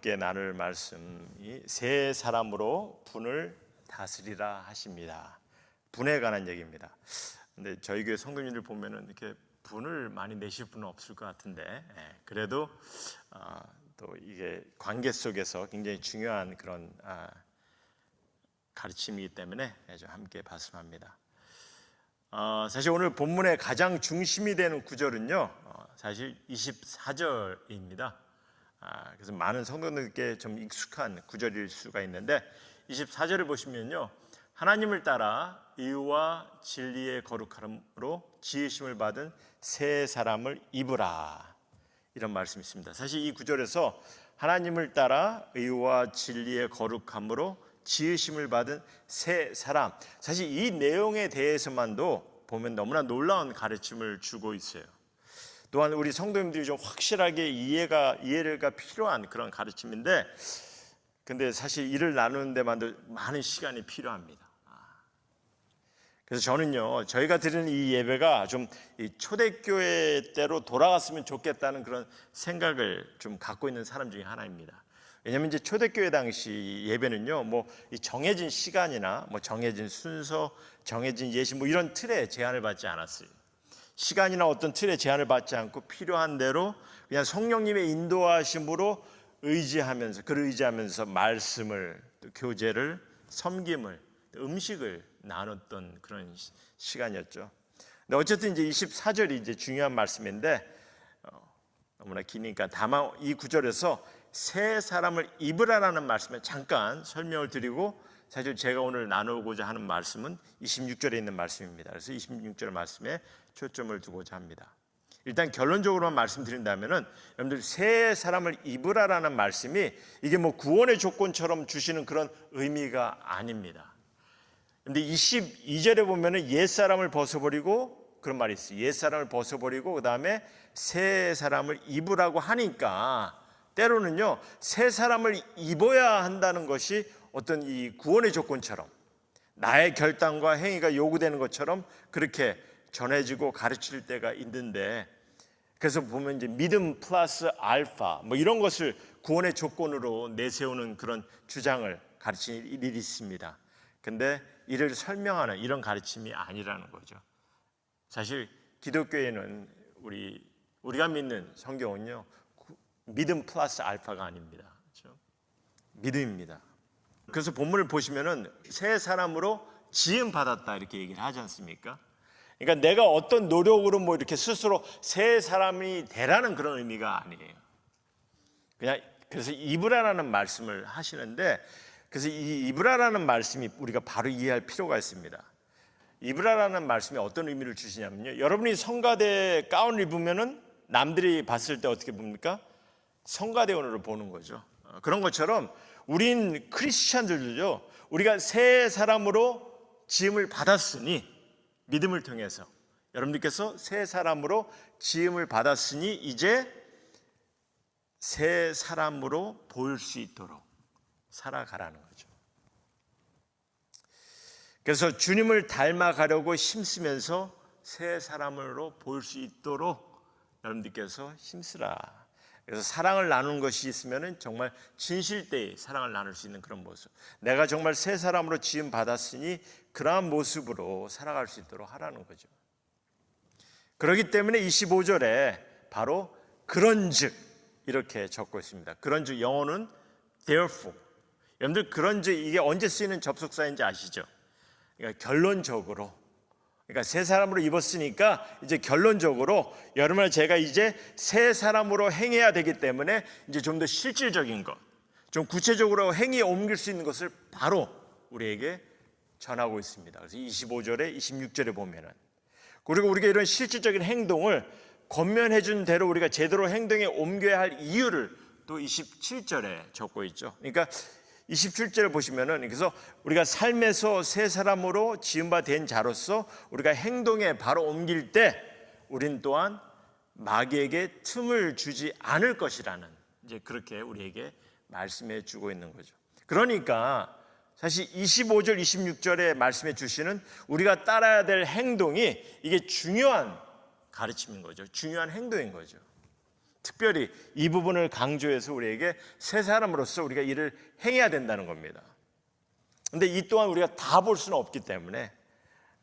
함께 나눌 말씀이 세 사람으로 분을 다스리라 하십니다. 분에 관한 얘기입니다. 근데 저희 교회 성도님들 보면은 이렇게 분을 많이 내실 분은 없을 것 같은데, 그래도 또 이게 관계 속에서 굉장히 중요한 그런 가르침이기 때문에 좀 함께 봤으면 합니다. 사실 오늘 본문의 가장 중심이 되는 구절은요, 사실 24절입니다. 그래서 많은 성도들께 좀 익숙한 구절일 수가 있는데, 24절을 보시면요, 하나님을 따라 의와 진리의 거룩함으로 지으심을 받은 새 사람을 입으라, 이런 말씀이 있습니다. 사실 이 구절에서 하나님을 따라 의와 진리의 거룩함으로 지으심을 받은 새 사람, 사실 이 내용에 대해서만도 보면 너무나 놀라운 가르침을 주고 있어요. 또한 우리 성도님들이 좀 확실하게 이해가 필요한 그런 가르침인데, 근데 사실 이를 나누는 데만도 많은 시간이 필요합니다. 그래서 저는요, 저희가 드리는 이 예배가 좀 초대교회 때로 돌아갔으면 좋겠다는 그런 생각을 좀 갖고 있는 사람 중에 하나입니다. 왜냐하면 이제 초대교회 당시 예배는요, 뭐 정해진 시간이나 뭐 정해진 순서, 정해진 예시 뭐 이런 틀에 제한을 받지 않았어요. 시간이나 어떤 틀에 제한을 받지 않고 필요한 대로 그냥 성령님의 인도하심으로 의지하면서 말씀을, 또 교제를, 섬김을, 음식을 나눴던 그런 시간이었죠. 근데 어쨌든 이제 24절이 이제 중요한 말씀인데, 너무나 기니까 다만 이 구절에서 새 사람을 입으라라는 말씀에 잠깐 설명을 드리고, 사실 제가 오늘 나누고자 하는 말씀은 26절에 있는 말씀입니다. 그래서 26절 말씀에 초점을 두고자 합니다. 일단 결론적으로만 말씀드린다면은, 여러분들 새 사람을 입으라라는 말씀이 이게 뭐 구원의 조건처럼 주시는 그런 의미가 아닙니다. 근데 22절에 보면은 옛 사람을 벗어버리고, 그런 말이 있어요. 옛 사람을 벗어버리고 그 다음에 새 사람을 입으라고 하니까, 때로는요 새 사람을 입어야 한다는 것이 어떤 이 구원의 조건처럼, 나의 결단과 행위가 요구되는 것처럼 그렇게 전해지고 가르칠 때가 있는데, 그래서 보면 이제 믿음 플러스 알파 뭐 이런 것을 구원의 조건으로 내세우는 그런 주장을 가르치는 일이 있습니다. 근데 이를 설명하는 이런 가르침이 아니라는 거죠. 사실 기독교에는 우리가 믿는 성경은요, 믿음 플러스 알파가 아닙니다. 그렇죠? 믿음입니다. 그래서 본문을 보시면은 새 사람으로 지음 받았다 이렇게 얘기를 하지 않습니까? 그러니까 내가 어떤 노력으로 뭐 이렇게 스스로 새 사람이 되라는 그런 의미가 아니에요. 그냥 그래서 입으라라는 말씀을 하시는데, 그래서 이 입으라라는 말씀이 우리가 바로 이해할 필요가 있습니다. 입으라라는 말씀이 어떤 의미를 주시냐면요, 여러분이 성가대 가운을 입으면은 남들이 봤을 때 어떻게 봅니까? 성가대원으로 보는 거죠. 그런 것처럼 우린 크리스찬들도요, 우리가 새 사람으로 지음을 받았으니, 믿음을 통해서 여러분들께서 새 사람으로 지음을 받았으니 이제 새 사람으로 보일 수 있도록 살아가라는 거죠. 그래서 주님을 닮아가려고 힘쓰면서 새 사람으로 보일 수 있도록 여러분들께서 힘쓰라. 그래서 사랑을 나누는 것이 있으면 정말 진실되이 사랑을 나눌 수 있는 그런 모습, 내가 정말 새 사람으로 지음 받았으니 그러한 모습으로 살아갈 수 있도록 하라는 거죠. 그렇기 때문에 25절에 바로 그런즉 이렇게 적고 있습니다. 그런즉, 영어는 therefore. 여러분들 그런즉 이게 언제 쓰이는 접속사인지 아시죠? 그러니까 결론적으로, 그러니까 새 사람으로 입었으니까 이제 결론적으로 여러분, 제가 이제 새 사람으로 행해야 되기 때문에 이제 좀 더 실질적인 것, 좀 구체적으로 행위에 옮길 수 있는 것을 바로 우리에게 전하고 있습니다. 그래서 25절에 26절에 보면은, 그리고 우리가 이런 실질적인 행동을 권면해 준 대로 우리가 제대로 행동에 옮겨야 할 이유를 또 27절에 적고 있죠. 그러니까 27절을 보시면은, 그래서 우리가 삶에서 새 사람으로 지은 바 된 자로서 우리가 행동에 바로 옮길 때 우린 또한 마귀에게 틈을 주지 않을 것이라는, 이제 그렇게 우리에게 말씀해 주고 있는 거죠. 그러니까 사실 25절 26절에 말씀해 주시는 우리가 따라야 될 행동이 이게 중요한 가르침인 거죠. 중요한 행동인 거죠. 특별히 이 부분을 강조해서 우리에게 새 사람으로서 우리가 일을 행해야 된다는 겁니다. 근데 이 또한 우리가 다 볼 수는 없기 때문에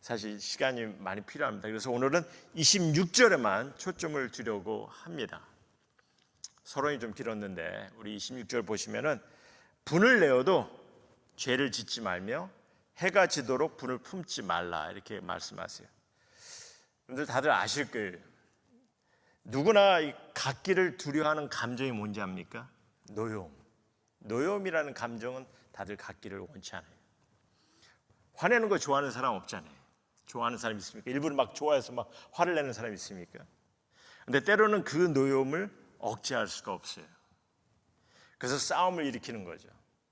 사실 시간이 많이 필요합니다. 그래서 오늘은 26절에만 초점을 두려고 합니다. 서론이 좀 길었는데 우리 26절 보시면은 분을 내어도 죄를 짓지 말며 해가 지도록 분을 품지 말라 이렇게 말씀하세요. 여러분들 다들 아실 거예요. 누구나 이 갖기를 두려워하는 감정이 뭔지 압니까? 노여움. 노여움이라는 감정은 다들 갖기를 원치 않아요. 화내는 거 좋아하는 사람 없잖아요. 좋아하는 사람 있습니까? 일부러 막 좋아해서 막 화를 내는 사람 있습니까? 근데 때로는 그 노여움을 억제할 수가 없어요. 그래서 싸움을 일으키는 거죠.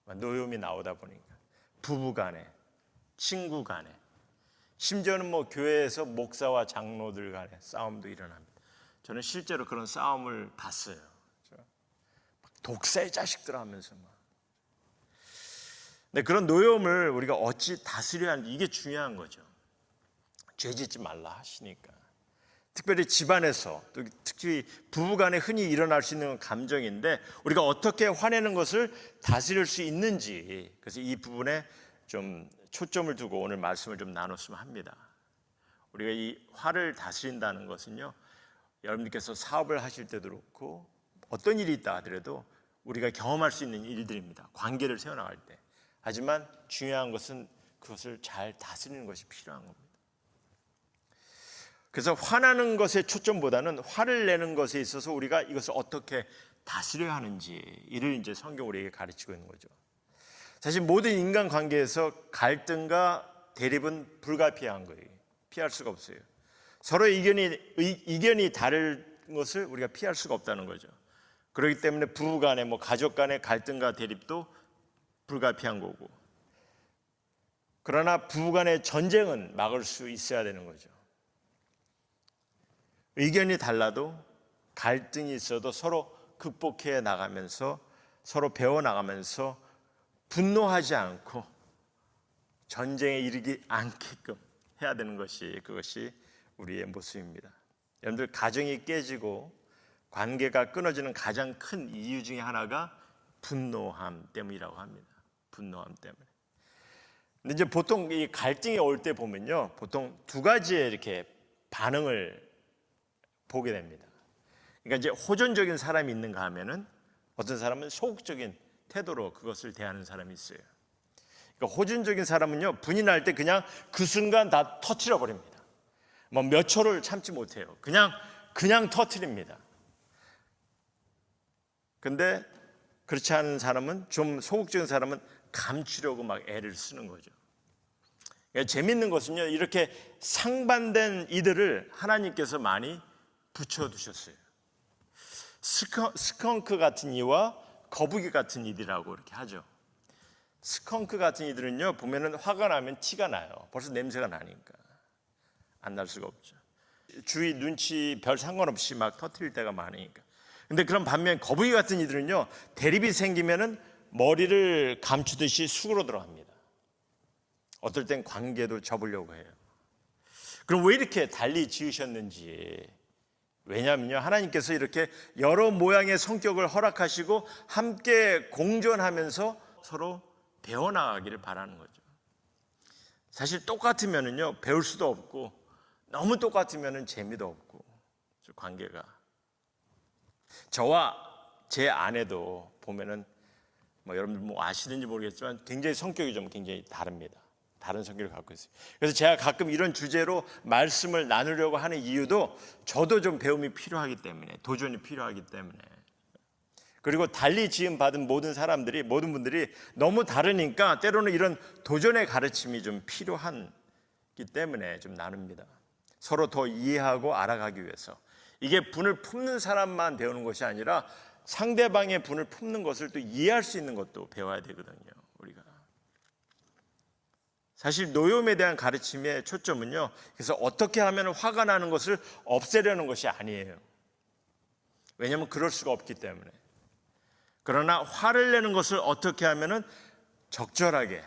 노여움이 나오다 보니까 부부 간에, 친구 간에, 심지어는 뭐 교회에서 목사와 장로들 간에 싸움도 일어납니다. 저는 실제로 그런 싸움을 봤어요. 독사의 자식들 하면서 막. 근데 그런 노여움을 우리가 어찌 다스려야 하는지 이게 중요한 거죠. 죄 짓지 말라 하시니까. 특별히 집안에서 또 특히 부부간에 흔히 일어날 수 있는 감정인데 우리가 어떻게 화내는 것을 다스릴 수 있는지, 그래서 이 부분에 좀 초점을 두고 오늘 말씀을 좀 나눴으면 합니다. 우리가 이 화를 다스린다는 것은요, 여러분들께서 사업을 하실 때도 그렇고 어떤 일이 있다 하더라도 우리가 경험할 수 있는 일들입니다. 관계를 세워나갈 때. 하지만 중요한 것은 그것을 잘 다스리는 것이 필요한 겁니다. 그래서 화나는 것의 초점보다는 화를 내는 것에 있어서 우리가 이것을 어떻게 다스려야 하는지 이를 이제 성경 우리에게 가르치고 있는 거죠. 사실 모든 인간 관계에서 갈등과 대립은 불가피한 거예요. 피할 수가 없어요. 서로의 이견이 다른 것을 우리가 피할 수가 없다는 거죠. 그렇기 때문에 부부 간에 뭐 가족 간의 갈등과 대립도 불가피한 거고, 그러나 부부 간의 전쟁은 막을 수 있어야 되는 거죠. 의견이 달라도 갈등이 있어도 서로 극복해 나가면서 서로 배워 나가면서 분노하지 않고 전쟁에 이르지 않게끔 해야 되는 것이 그것이 우리의 모습입니다. 여러분들 가정이 깨지고 관계가 끊어지는 가장 큰 이유 중에 하나가 분노함 때문이라고 합니다. 분노함 때문에. 근데 이제 보통 이 갈등이 올 때 보면요, 보통 두 가지의 이렇게 반응을 보게 됩니다. 그러니까 이제 호전적인 사람이 있는가 하면은 어떤 사람은 소극적인 태도로 그것을 대하는 사람이 있어요. 그러니까 호전적인 사람은요, 분이 날 때 그냥 그 순간 다 터뜨려 버립니다. 뭐 몇 초를 참지 못해요. 그냥 터뜨립니다. 근데 그렇지 않은 사람은, 좀 소극적인 사람은 감추려고 막 애를 쓰는 거죠. 그러니까 재밌는 것은요, 이렇게 상반된 이들을 하나님께서 많이 붙여두셨어요. 스컹크 같은 이와 거북이 같은 이들이라고 이렇게 하죠. 스컹크 같은 이들은요, 보면은 화가 나면 티가 나요. 벌써 냄새가 나니까 안 날 수가 없죠. 주위 눈치 별 상관없이 막 터뜨릴 때가 많으니까. 근데 그런 반면 거북이 같은 이들은요, 대립이 생기면은 머리를 감추듯이 숙으로 들어갑니다. 어떨 땐 관계도 접으려고 해요. 그럼 왜 이렇게 달리 지으셨는지. 왜냐하면요, 하나님께서 이렇게 여러 모양의 성격을 허락하시고 함께 공존하면서 서로 배워나가기를 바라는 거죠. 사실 똑같으면은요, 배울 수도 없고 너무 똑같으면은 재미도 없고, 관계가. 저와 제 아내도 보면은 뭐 여러분들 뭐 아시는지 모르겠지만 굉장히 성격이 좀 굉장히 다릅니다. 다른 성격을 갖고 있어요. 그래서 제가 가끔 이런 주제로 말씀을 나누려고 하는 이유도 저도 좀 배움이 필요하기 때문에, 도전이 필요하기 때문에. 그리고 달리 지음 받은 모든 분들이 너무 다르니까 때로는 이런 도전의 가르침이 좀 필요하기 때문에 좀 나눕니다. 서로 더 이해하고 알아가기 위해서. 이게 분을 품는 사람만 배우는 것이 아니라 상대방의 분을 품는 것을 또 이해할 수 있는 것도 배워야 되거든요, 우리가. 사실 노여움에 대한 가르침의 초점은요, 그래서 어떻게 하면 화가 나는 것을 없애려는 것이 아니에요. 왜냐하면 그럴 수가 없기 때문에. 그러나 화를 내는 것을 어떻게 하면 적절하게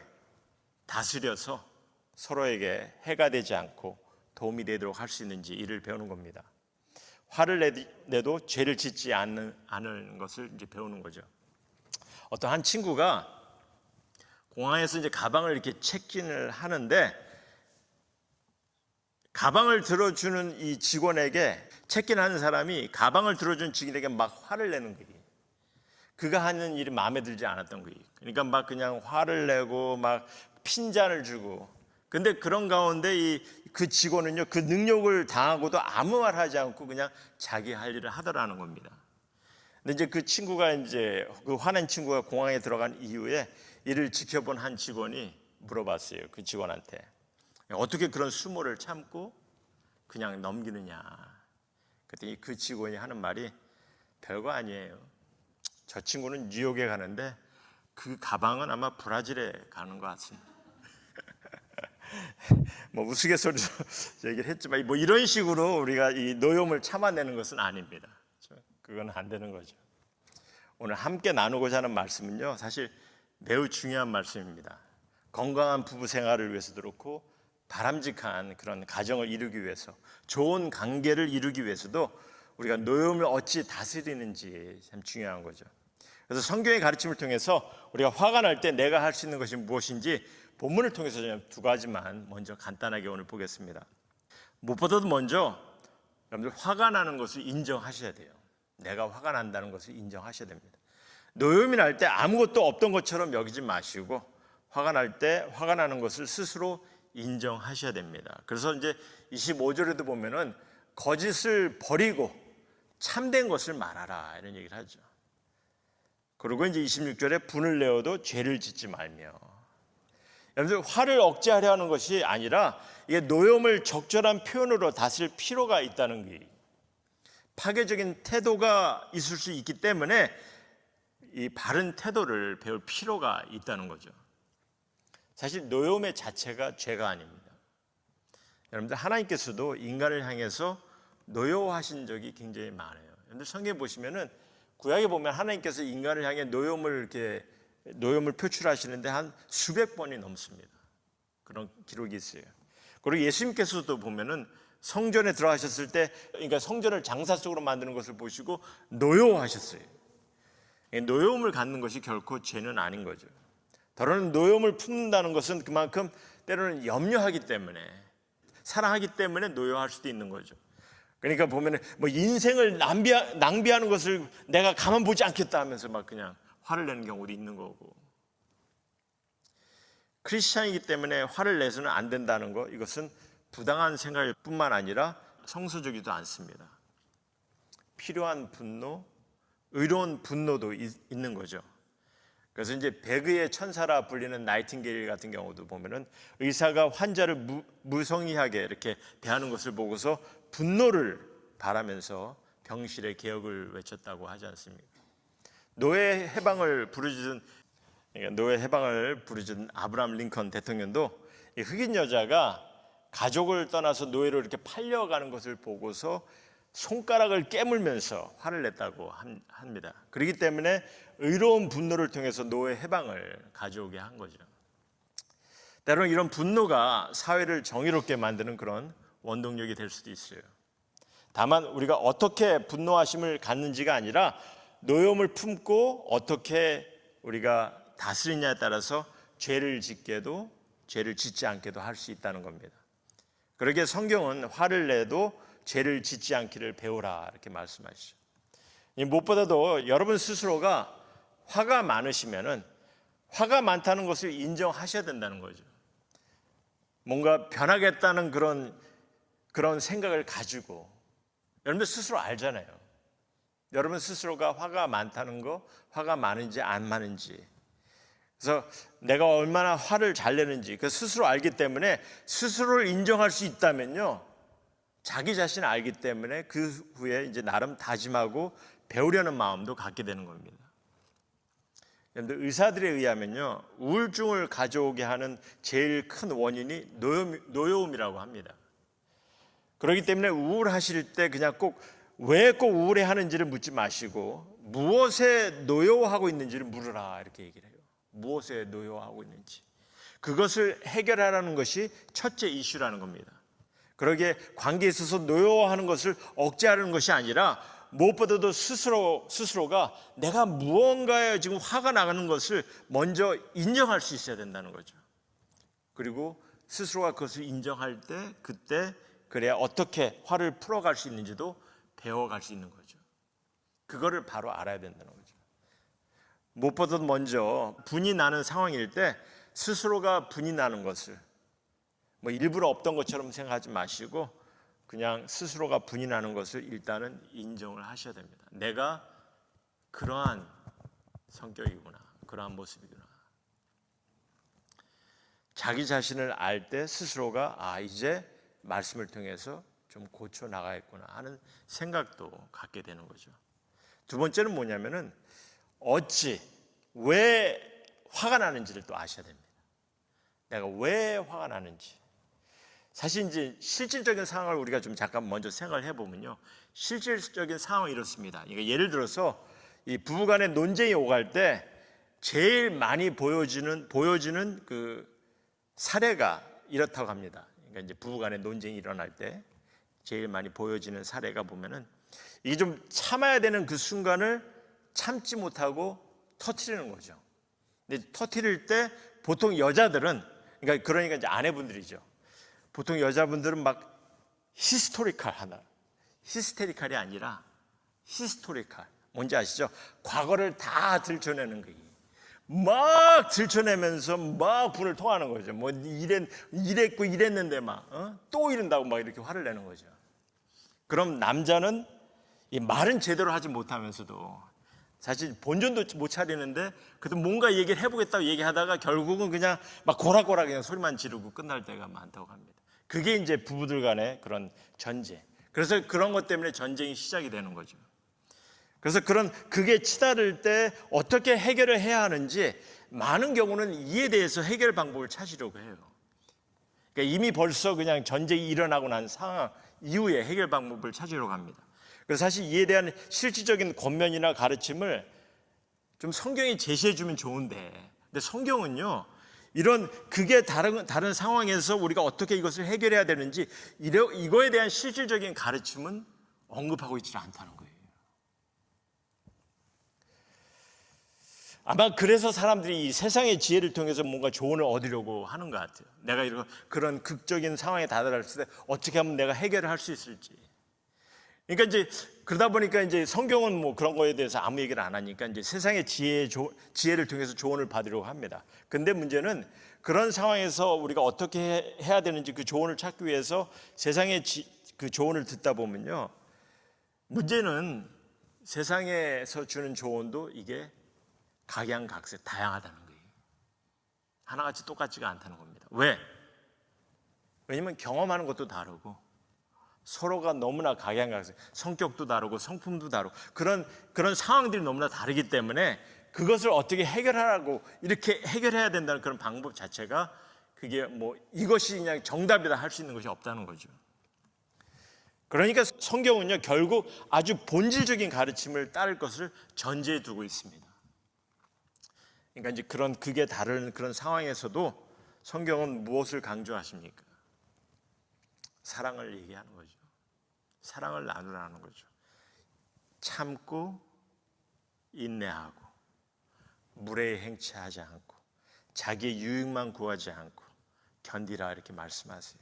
다스려서 서로에게 해가 되지 않고 도움이 되도록 할 수 있는지 이를 배우는 겁니다. 화를 내도 죄를 짓지 않는 것을 이제 배우는 거죠. 어떤 한 친구가 공항에서 이제 가방을 이렇게 체크인을 하는데 가방을 들어주는 이 직원에게 체크인하는 사람이 가방을 들어주는 직원에게 막 화를 내는 거예요. 그가 하는 일이 마음에 들지 않았던 거예요. 그러니까 막 그냥 화를 내고 막 핀잔을 주고. 근데 그런 가운데 그 직원은요, 그 능력을 당하고도 아무 말 하지 않고 그냥 자기 할 일을 하더라는 겁니다. 근데 이제 그 친구가 이제 그 화낸 친구가 공항에 들어간 이후에 이를 지켜본 한 직원이 물어봤어요. 그 직원한테. 어떻게 그런 수모를 참고 그냥 넘기느냐. 그랬더니 그 직원이 하는 말이 별거 아니에요. 저 친구는 뉴욕에 가는데 그 가방은 아마 브라질에 가는 것 같습니다. 뭐 우스갯소리로 얘기를 했지만 뭐 이런 식으로 우리가 이 노여움을 참아내는 것은 아닙니다. 그건 안 되는 거죠. 오늘 함께 나누고자 하는 말씀은요, 사실 매우 중요한 말씀입니다. 건강한 부부 생활을 위해서도 그렇고 바람직한 그런 가정을 이루기 위해서, 좋은 관계를 이루기 위해서도 우리가 노여움을 어찌 다스리는지 참 중요한 거죠. 그래서 성경의 가르침을 통해서 우리가 화가 날 때 내가 할 수 있는 것이 무엇인지 본문을 통해서 두 가지만 먼저 간단하게 오늘 보겠습니다. 무엇보다도 먼저 여러분들 화가 나는 것을 인정하셔야 돼요. 내가 화가 난다는 것을 인정하셔야 됩니다. 노여움이 날 때 아무것도 없던 것처럼 여기지 마시고 화가 날 때 화가 나는 것을 스스로 인정하셔야 됩니다. 그래서 이제 25절에도 보면은 거짓을 버리고 참된 것을 말하라 이런 얘기를 하죠. 그리고 이제 26절에 분을 내어도 죄를 짓지 말며. 여러분들 화를 억제하려 하는 것이 아니라 이게 노여움을 적절한 표현으로 다스릴 필요가 있다는 게, 파괴적인 태도가 있을 수 있기 때문에 이 바른 태도를 배울 필요가 있다는 거죠. 사실 노여움의 자체가 죄가 아닙니다. 여러분들 하나님께서도 인간을 향해서 노여워하신 적이 굉장히 많아요. 여러분들 성경에 보시면은 구약에 보면 하나님께서 인간을 향해 노여움을 표출하시는데 한 수백 번이 넘습니다. 그런 기록이 있어요. 그리고 예수님께서도 보면은 성전에 들어가셨을 때, 그러니까 성전을 장사 속으로 만드는 것을 보시고 노여워하셨어요. 노여움을 갖는 것이 결코 죄는 아닌 거죠. 더러는 노여움을 품는다는 것은 그만큼 때로는 염려하기 때문에, 사랑하기 때문에 노여워할 수도 있는 거죠. 그러니까 보면은 뭐 인생을 낭비하는 것을 내가 가만 보지 않겠다 하면서 막 그냥 화를 내는 경우도 있는 거고. 크리스찬이기 때문에 화를 내서는 안 된다는 거, 이것은 부당한 생각일 뿐만 아니라 성서적이지도 않습니다. 필요한 분노, 의로운 분노도 있는 거죠. 그래서 이제 배그의 천사라 불리는 나이팅게일 같은 경우도 보면은 의사가 환자를 무성의하게 이렇게 대하는 것을 보고서 분노를 바라면서 병실의 개혁을 외쳤다고 하지 않습니까? 노예 해방을 부르짖은 아브라함 링컨 대통령도 이 흑인 여자가 가족을 떠나서 노예로 이렇게 팔려가는 것을 보고서 손가락을 깨물면서 화를 냈다고 합니다. 그렇기 때문에 의로운 분노를 통해서 노예 해방을 가져오게 한 거죠. 때로는 이런 분노가 사회를 정의롭게 만드는 그런 원동력이 될 수도 있어요. 다만 우리가 어떻게 분노하심을 갖는지가 아니라 노여움을 품고 어떻게 우리가 다스리냐에 따라서 죄를 짓게도 죄를 짓지 않게도 할 수 있다는 겁니다. 그러기에 성경은 화를 내도 죄를 짓지 않기를 배우라 이렇게 말씀하시죠. 무엇보다도 여러분 스스로가 화가 많으시면은 화가 많다는 것을 인정하셔야 된다는 거죠. 뭔가 변하겠다는 그런 생각을 가지고, 여러분들 스스로 알잖아요. 여러분 스스로가 화가 많다는 거, 화가 많은지 안 많은지. 그래서 내가 얼마나 화를 잘 내는지 그 스스로 알기 때문에 스스로를 인정할 수 있다면요, 자기 자신을 알기 때문에 그 후에 이제 나름 다짐하고 배우려는 마음도 갖게 되는 겁니다. 여러분들 의사들에 의하면요, 우울증을 가져오게 하는 제일 큰 원인이 노여움이라고 합니다. 그렇기 때문에 우울하실 때 그냥 왜 꼭 우울해하는지를 묻지 마시고 무엇에 노여워하고 있는지를 물으라 이렇게 얘기를 해요. 무엇에 노여워하고 있는지, 그것을 해결하라는 것이 첫째 이슈라는 겁니다. 그러기에 관계에 있어서 노여워하는 것을 억제하려는 것이 아니라 무엇보다도 스스로가 내가 무언가에 지금 화가 나가는 것을 먼저 인정할 수 있어야 된다는 거죠. 그리고 스스로가 그것을 인정할 때 그때 그래야 어떻게 화를 풀어갈 수 있는지도 배워갈 수 있는 거죠. 그거를 바로 알아야 된다는 거죠. 무엇보다도 먼저 분이 나는 상황일 때 스스로가 분이 나는 것을 뭐 일부러 없던 것처럼 생각하지 마시고 그냥 스스로가 분이 나는 것을 일단은 인정을 하셔야 됩니다. 내가 그러한 성격이구나, 그러한 모습이구나. 자기 자신을 알 때 스스로가 이제 말씀을 통해서 좀 고쳐 나가야겠구나 하는 생각도 갖게 되는 거죠. 두 번째는 뭐냐면은 왜 화가 나는지를 또 아셔야 됩니다. 내가 왜 화가 나는지. 사실 이제 실질적인 상황을 우리가 좀 잠깐 먼저 생각을 해보면요, 실질적인 상황이 이렇습니다. 그러니까 예를 들어서 이 부부간의 논쟁이 오갈 때 제일 많이 보여지는 그 사례가 이렇다고 합니다. 그러니까 이제 부부간의 논쟁이 일어날 때 제일 많이 보여지는 사례가 보면은 이게 좀 참아야 되는 그 순간을 참지 못하고 터뜨리는 거죠. 근데 터뜨릴 때 보통 여자들은 그러니까 이제 아내분들이죠. 보통 여자분들은 막 히스테리칼이 아니라 히스토리칼. 뭔지 아시죠? 과거를 다 들춰내는 거예요. 막 들춰내면서 막 분을 토하는 거죠. 뭐 이랬고 이랬는데 또 이런다고 막 이렇게 화를 내는 거죠. 그럼 남자는 이 말은 제대로 하지 못하면서도 사실 본전도 못 차리는데 그래도 뭔가 얘기를 해보겠다고 얘기하다가 결국은 그냥 막 고락고락 그냥 소리만 지르고 끝날 때가 많다고 합니다. 그게 이제 부부들 간의 그런 전쟁. 그래서 그런 것 때문에 전쟁이 시작이 되는 거죠. 그래서 그게 치달을 때 어떻게 해결을 해야 하는지 많은 경우는 이에 대해서 해결 방법을 찾으려고 해요. 그러니까 이미 벌써 그냥 전쟁이 일어나고 난 상황 이후에 해결 방법을 찾으려고 합니다. 그래서 사실 이에 대한 실질적인 권면이나 가르침을 좀 성경이 제시해 주면 좋은데, 근데 성경은요, 그게 다른 상황에서 우리가 어떻게 이것을 해결해야 되는지 이거에 대한 실질적인 가르침은 언급하고 있지 않다는 거예요. 아마 그래서 사람들이 이 세상의 지혜를 통해서 뭔가 조언을 얻으려고 하는 것 같아요. 내가 그런 극적인 상황에 다다랐을 때 어떻게 하면 내가 해결을 할 수 있을지. 그러니까 이제 그러다 보니까 이제 성경은 뭐 그런 거에 대해서 아무 얘기를 안 하니까 이제 세상의 지혜를 통해서 조언을 받으려고 합니다. 근데 문제는 그런 상황에서 우리가 어떻게 해야 되는지 그 조언을 찾기 위해서 세상의 그 조언을 듣다 보면요, 문제는 세상에서 주는 조언도 이게 각양각색 다양하다는 거예요. 하나같이 똑같지가 않다는 겁니다. 왜냐면 경험하는 것도 다르고 서로가 너무나 각양각색, 성격도 다르고 성품도 다르고 그런 상황들이 너무나 다르기 때문에 그것을 어떻게 해결하라고 이렇게 해결해야 된다는 그런 방법 자체가 그게 뭐 이것이 그냥 정답이다 할 수 있는 것이 없다는 거죠. 그러니까 성경은요, 결국 아주 본질적인 가르침을 따를 것을 전제해 두고 있습니다. 그러니까 이제 그게 다른 그런 상황에서도 성경은 무엇을 강조하십니까? 사랑을 얘기하는 거죠. 사랑을 나누라는 거죠. 참고 인내하고 무례히 행치하지 않고 자기의 유익만 구하지 않고 견디라 이렇게 말씀하세요.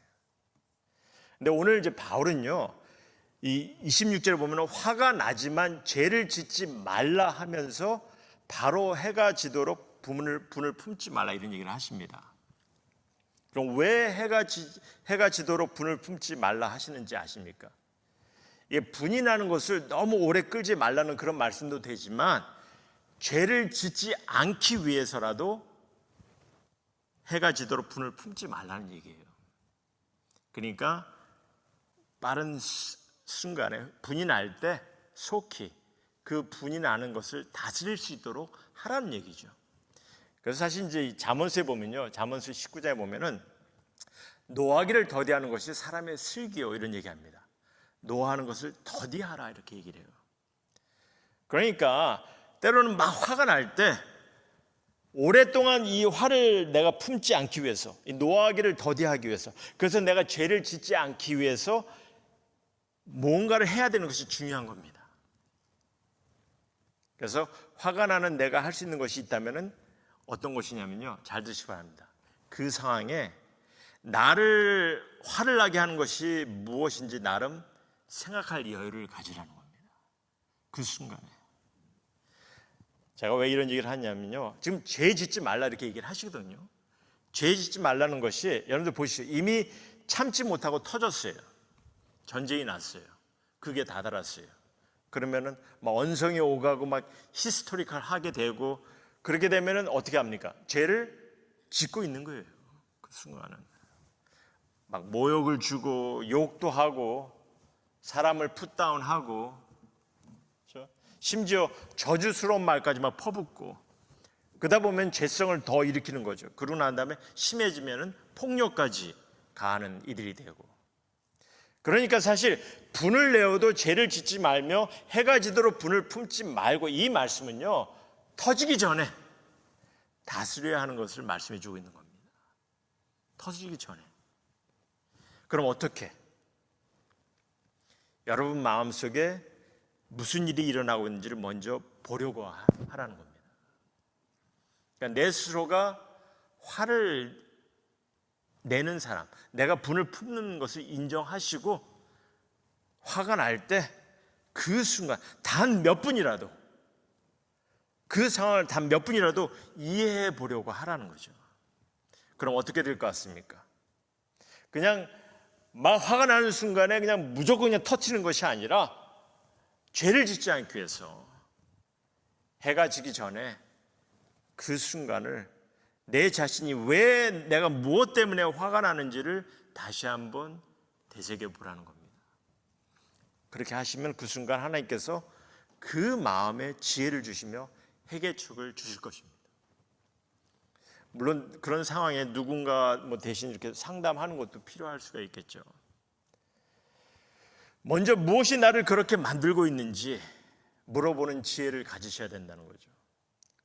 근데 오늘 이제 바울은요, 이 26절에 보면 화가 나지만 죄를 짓지 말라 하면서 바로 해가 지도록 분을 품지 말라 이런 얘기를 하십니다. 그럼 왜 해가 지도록 분을 품지 말라 하시는지 아십니까? 이게 분이 나는 것을 너무 오래 끌지 말라는 그런 말씀도 되지만 죄를 짓지 않기 위해서라도 해가 지도록 분을 품지 말라는 얘기예요. 그러니까 빠른 순간에 분이 날 때 속히 그 분이 나는 것을 다스릴 수 있도록 하라는 얘기죠. 그래서 사실 이제 잠언서에 보면요, 잠언서 19장에 보면은 노하기를 더디하는 것이 사람의 슬기요 이런 얘기합니다. 노하는 것을 더디하라 이렇게 얘기를 해요. 그러니까 때로는 막 화가 날 때 오랫동안 이 화를 내가 품지 않기 위해서, 이 노하기를 더디하기 위해서, 그래서 내가 죄를 짓지 않기 위해서 뭔가를 해야 되는 것이 중요한 겁니다. 그래서 화가 나는 내가 할 수 있는 것이 있다면 어떤 것이냐면요, 잘 들으시기 바랍니다. 그 상황에 나를 화를 나게 하는 것이 무엇인지 나름 생각할 여유를 가지라는 겁니다. 그 순간에. 제가 왜 이런 얘기를 하냐면요, 지금 죄 짓지 말라 이렇게 얘기를 하시거든요. 죄 짓지 말라는 것이, 여러분들 보시죠, 이미 참지 못하고 터졌어요. 전쟁이 났어요. 그게 다다랐어요. 그러면은 막 언성이 오가고 막 히스토리컬하게 되고, 그렇게 되면은 어떻게 합니까? 죄를 짓고 있는 거예요. 그 순간은 막 모욕을 주고 욕도 하고 사람을 풋다운하고, 그렇죠? 심지어 저주스러운 말까지 막 퍼붓고, 그러다 보면 죄성을 더 일으키는 거죠. 그러고 난 다음에 심해지면은 폭력까지 가하는 이들이 되고. 그러니까 사실 분을 내어도 죄를 짓지 말며 해가 지도록 분을 품지 말고, 이 말씀은요, 터지기 전에 다스려야 하는 것을 말씀해 주고 있는 겁니다. 터지기 전에. 그럼 어떻게? 여러분 마음속에 무슨 일이 일어나고 있는지를 먼저 보려고 하라는 겁니다. 그러니까 내 스스로가 화를 내는 사람, 내가 분을 품는 것을 인정하시고, 화가 날 때 그 순간 단 몇 분이라도, 그 상황을 단 몇 분이라도 이해해 보려고 하라는 거죠. 그럼 어떻게 될 것 같습니까? 그냥 막 화가 나는 순간에 그냥 무조건 그냥 터뜨리는 것이 아니라, 죄를 짓지 않기 위해서 해가 지기 전에 그 순간을, 내 자신이 왜, 내가 무엇 때문에 화가 나는지를 다시 한번 되새겨 보라는 겁니다. 그렇게 하시면 그 순간 하나님께서 그 마음에 지혜를 주시며 해결책을 주실 것입니다. 물론 그런 상황에 누군가 대신 이렇게 상담하는 것도 필요할 수가 있겠죠. 먼저 무엇이 나를 그렇게 만들고 있는지 물어보는 지혜를 가지셔야 된다는 거죠.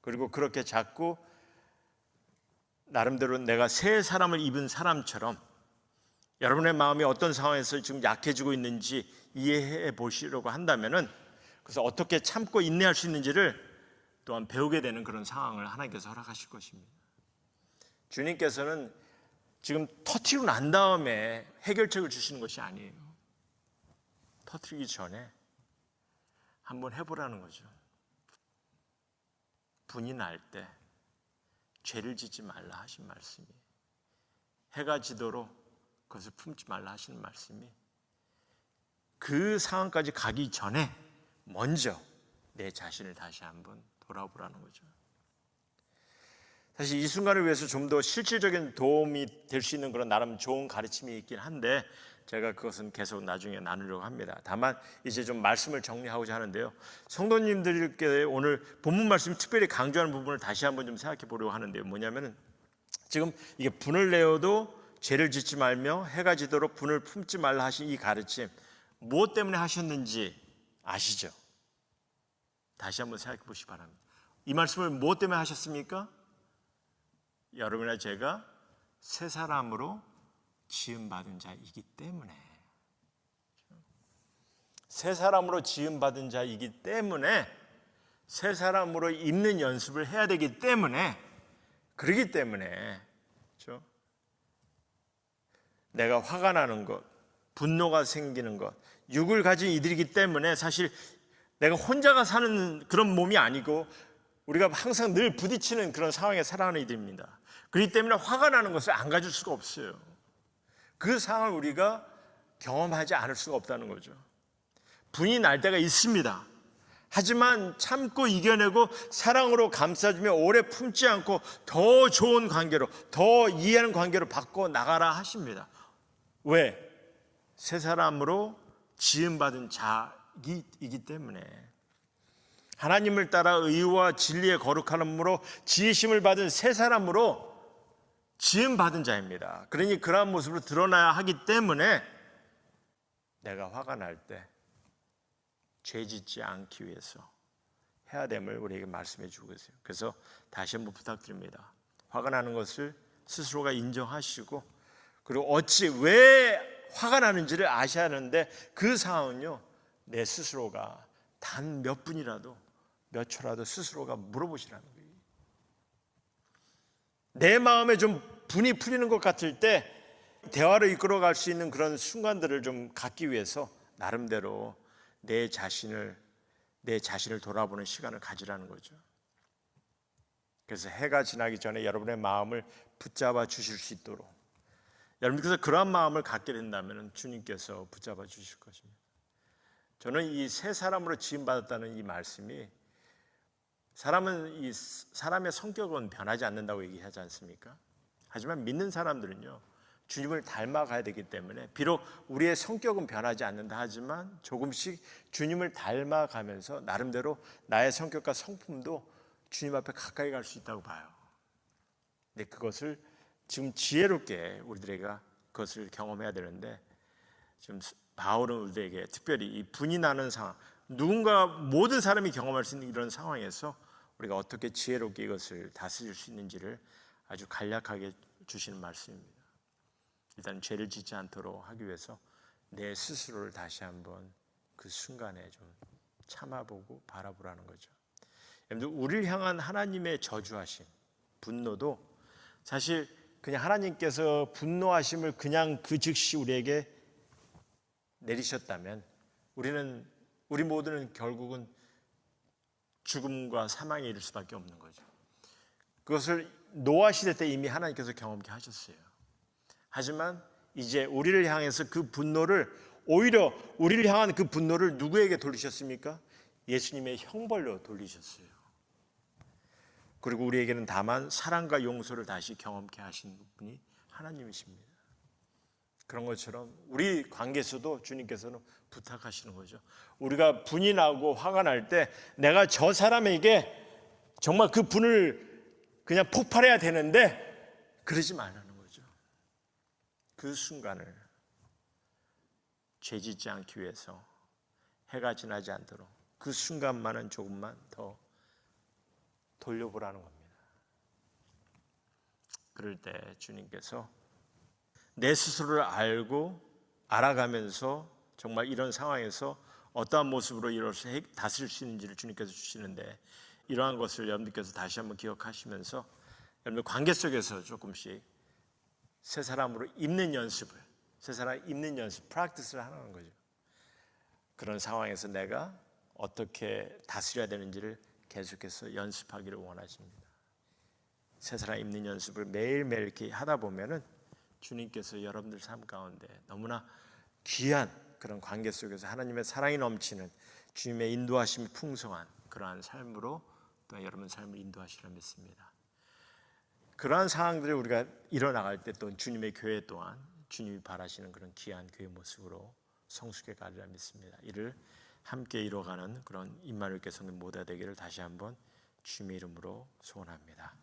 그리고 그렇게 자꾸 나름대로 내가 새 사람을 입은 사람처럼 여러분의 마음이 어떤 상황에서 지금 약해지고 있는지 이해해 보시려고 한다면은, 그래서 어떻게 참고 인내할 수 있는지를 또한 배우게 되는 그런 상황을 하나님께서 허락하실 것입니다. 주님께서는 지금 터뜨리고 난 다음에 해결책을 주시는 것이 아니에요. 터뜨리기 전에 한번 해보라는 거죠. 분이 날 때 죄를 짓지 말라 하신 말씀이, 해가 지도록 그것을 품지 말라 하시는 말씀이, 그 상황까지 가기 전에 먼저 내 자신을 다시 한번 돌아보라는 거죠. 사실 이 순간을 위해서 좀 더 실질적인 도움이 될 수 있는 그런 나름 좋은 가르침이 있긴 한데, 제가 그것은 계속 나중에 나누려고 합니다. 다만 이제 좀 말씀을 정리하고자 하는데요, 성도님들께 오늘 본문 말씀이 특별히 강조하는 부분을 다시 한번 좀 생각해 보려고 하는데요, 뭐냐면은 지금 이게 분을 내어도 죄를 짓지 말며 해가 지도록 분을 품지 말라 하신 이 가르침, 무엇 때문에 하셨는지 아시죠? 다시 한번 생각해 보시기 바랍니다. 이 말씀을 무엇 때문에 하셨습니까? 여러분이나 제가 새 사람으로 지음받은 자이기 때문에, 새 사람으로 지음받은 자이기 때문에, 새 사람으로 입는 연습을 해야 되기 때문에, 그러기 때문에, 그렇죠? 내가 화가 나는 것, 분노가 생기는 것, 육을 가진 이들이기 때문에, 사실 내가 혼자가 사는 그런 몸이 아니고 우리가 항상 늘 부딪히는 그런 상황에 살아가는 이들입니다. 그렇기 때문에 화가 나는 것을 안 가질 수가 없어요. 그 상황을 우리가 경험하지 않을 수가 없다는 거죠. 분이 날 때가 있습니다. 하지만 참고 이겨내고 사랑으로 감싸주며 오래 품지 않고 더 좋은 관계로, 더 이해하는 관계로 바꿔 나가라 하십니다. 왜? 새 사람으로 지음받은 자이기 때문에, 하나님을 따라 의와 진리의 거룩함으로 지으심을 받은 새 사람으로 지음받은 자입니다. 그러니 그러한 모습으로 드러나야 하기 때문에, 내가 화가 날 때 죄 짓지 않기 위해서 해야 됨을 우리에게 말씀해 주고 계세요. 그래서 다시 한번 부탁드립니다. 화가 나는 것을 스스로가 인정하시고, 그리고 어찌 왜 화가 나는지를 아셔야 하는데, 그 상황은요, 내 스스로가 단 몇 분이라도 몇 초라도 스스로가 물어보시라는 거예요. 내 마음에 좀 분이 풀리는 것 같을 때 대화를 이끌어갈 수 있는 그런 순간들을 좀 갖기 위해서 나름대로 내 자신을 돌아보는 시간을 가지라는 거죠. 그래서 해가 지나기 전에 여러분의 마음을 붙잡아 주실 수 있도록, 여러분께서 그러한 마음을 갖게 된다면 주님께서 붙잡아 주실 것입니다. 저는 이 새 사람으로 지음받았다는 이 말씀이, 사람의 성격은 변하지 않는다고 얘기하지 않습니까? 하지만 믿는 사람들은요, 주님을 닮아가야 되기 때문에 비록 우리의 성격은 변하지 않는다 하지만 조금씩 주님을 닮아가면서 나름대로 나의 성격과 성품도 주님 앞에 가까이 갈 수 있다고 봐요. 근데 그것을 지금 지혜롭게 우리들에게 그것을 경험해야 되는데, 지금 바울은 우리에게 특별히 이 분이 나는 상황, 누군가 모든 사람이 경험할 수 있는 이런 상황에서 우리가 어떻게 지혜롭게 이것을 다스릴 수 있는지를 아주 간략하게 주시는 말씀입니다. 일단 죄를 짓지 않도록 하기 위해서 내 스스로를 다시 한번 그 순간에 좀 참아보고 바라보라는 거죠. 여러분들, 우리를 향한 하나님의 저주하심, 분노도 사실 그냥 하나님께서 분노하심을 그냥 그 즉시 우리에게 내리셨다면 우리 모두는 결국은 죽음과 사망에 이를 수밖에 없는 거죠. 그것을 노아 시대 때 이미 하나님께서 경험케 하셨어요. 하지만 이제 우리를 향해서 그 분노를, 오히려 우리를 향한 그 분노를 누구에게 돌리셨습니까? 예수님의 형벌로 돌리셨어요. 그리고 우리에게는 다만 사랑과 용서를 다시 경험케 하신 분이 하나님이십니다. 그런 것처럼 우리 관계에서도 주님께서는 부탁하시는 거죠. 우리가 분이 나고 화가 날 때 내가 저 사람에게 정말 그 분을 그냥 폭발해야 되는데 그러지 말라는 거죠. 그 순간을 죄짓지 않기 위해서 해가 지나지 않도록 그 순간만은 조금만 더 돌려보라는 겁니다. 그럴 때 주님께서 내 스스로를 알아가면서 정말 이런 상황에서 어떠한 모습으로 이것을 다스릴 수 있는지를 주님께서 주시는데, 이러한 것을 여러분들께서 다시 한번 기억하시면서 여러분들 관계 속에서 조금씩 새 사람으로 입는 연습을, 프랙티스를 하는 거죠. 그런 상황에서 내가 어떻게 다스려야 되는지를 계속해서 연습하기를 원하십니다. 새 사람 입는 연습을 매일매일 이렇게 하다 보면은 주님께서 여러분들 삶 가운데 너무나 귀한 그런 관계 속에서 하나님의 사랑이 넘치는, 주님의 인도하심이 풍성한 그러한 삶으로 또 여러분 삶을 인도하시려 믿습니다. 그러한 상황들이 우리가 일어나갈 때 또 주님의 교회 또한 주님이 바라시는 그런 귀한 교회 모습으로 성숙해 가리라 믿습니다. 이를 함께 이뤄가는 그런 임마누엘 교회 성도 모두가 되기를 다시 한번 주님의 이름으로 소원합니다.